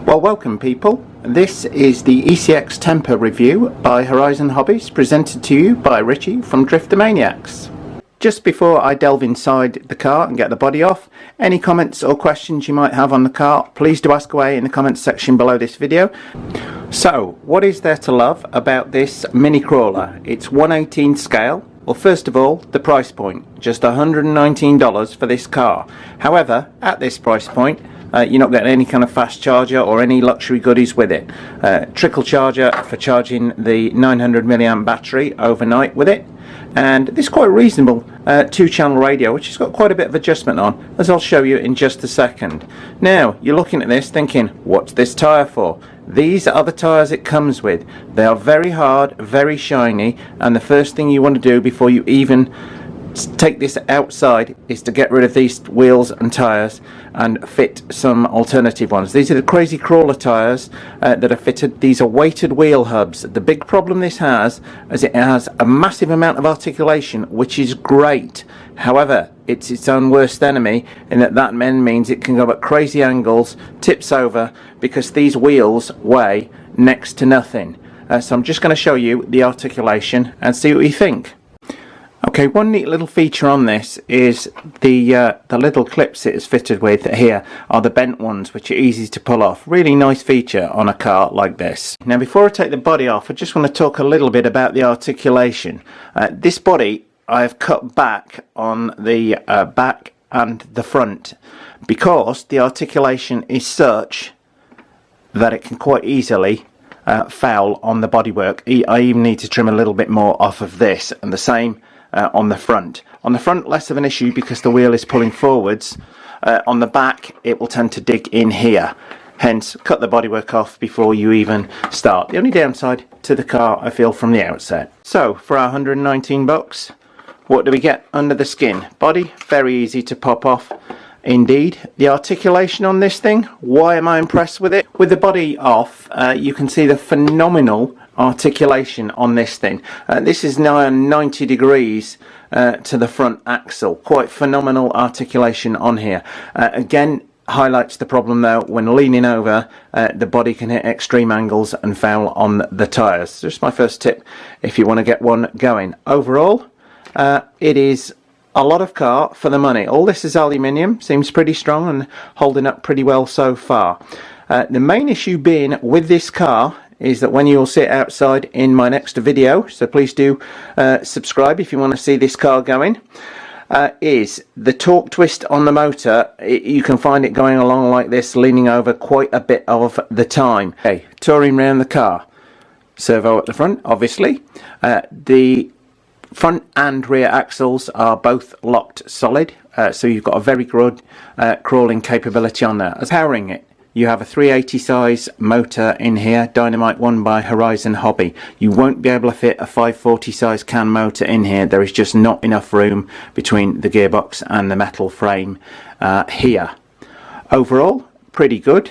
Well, welcome people. This is the ECX Temper review by Horizon Hobbies, presented to you by Richie from Driftomaniacs. Just before I delve inside the car and get the body off, any comments or questions you might have on the car, please do ask away in the comments section below this video. So, what is there to love about this mini crawler? It's 1/18 scale. Well, first of all, the price point, just $119 for this car. However, at this price point, you're not getting any kind of fast charger or any luxury goodies with it. Trickle charger for charging the 900 milliamp battery overnight with it, and this is quite a reasonable 2-channel radio, which has got quite a bit of adjustment on, as I'll show you in just a second. Now you're looking at this thinking, what's this tyre for? These are the tyres it comes with. They are very hard, very shiny, and the first thing you want to do before you even take this outside is to get rid of these wheels and tyres and fit some alternative ones. These are the Crazy Crawler tyres that are fitted. These are weighted wheel hubs. The big problem this has is it has a massive amount of articulation, which is great. However, it's its own worst enemy in that means it can go at crazy angles, tips over, because these wheels weigh next to nothing. So I'm just going to show you the articulation and see what you think. Okay, one neat little feature on this is the little clips it is fitted with here are the bent ones, which are easy to pull off. Really nice feature on a car like this. Now, before I take the body off, I just want to talk a little bit about the articulation. This body I have cut back on the back and the front because the articulation is such that it can quite easily foul on the bodywork. I even need to trim a little bit more off of this, and the same on the front. On the front, less of an issue because the wheel is pulling forwards. On the back, it will tend to dig in here. Hence, cut the bodywork off before you even start. The only downside to the car, I feel, from the outset. So, for our 119 bucks, what do we get under the skin? Body, very easy to pop off. Indeed. The articulation on this thing, why am I impressed with it? With the body off, you can see the phenomenal articulation on this thing. This is now 90 degrees to the front axle. Quite phenomenal articulation on here. Again, highlights the problem though, when leaning over, the body can hit extreme angles and foul on the tyres. Just my first tip if you want to get one going. Overall, it is a lot of car for the money. All this is aluminium, seems pretty strong and holding up pretty well so far. The main issue being with this car is that when you'll sit outside in my next video, so please do subscribe if you want to see this car going, is the torque twist on the motor. You can find it going along like this, leaning over quite a bit of the time. Okay, touring around the car. Servo at the front, obviously. The front and rear axles are both locked solid, so you've got a very good crawling capability on there. As powering it, you have a 380 size motor in here, Dynamite one by Horizon Hobby. You won't be able to fit a 540 size can motor in here. There is just not enough room between the gearbox and the metal frame here. Overall, pretty good.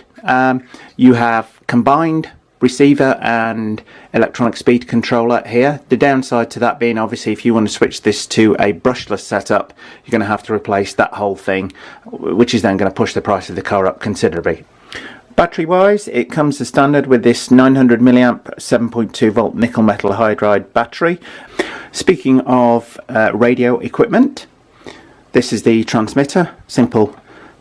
You have combined receiver and electronic speed controller here. The downside to that being, obviously, if you want to switch this to a brushless setup, you're going to have to replace that whole thing, which is then going to push the price of the car up considerably. Battery wise, it comes as standard with this 900 milliamp 7.2 volt nickel metal hydride battery. Speaking of radio equipment, this is the transmitter, simple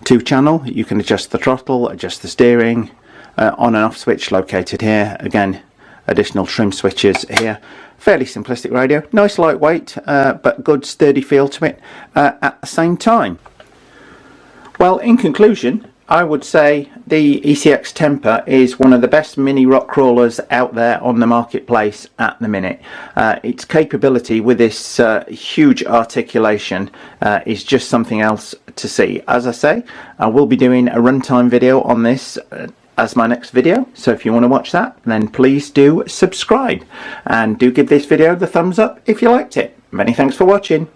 2-channel. You can adjust the throttle, adjust the steering, on and off switch located here. Again, additional trim switches here. Fairly simplistic radio, nice lightweight, but good sturdy feel to it at the same time. Well, in conclusion, I would say the ECX Temper is one of the best mini rock crawlers out there on the marketplace at the minute. Its capability with this huge articulation is just something else to see. As I say, I will be doing a runtime video on this as my next video, so if you want to watch that, then please do subscribe and do give this video the thumbs up if you liked it. Many thanks for watching.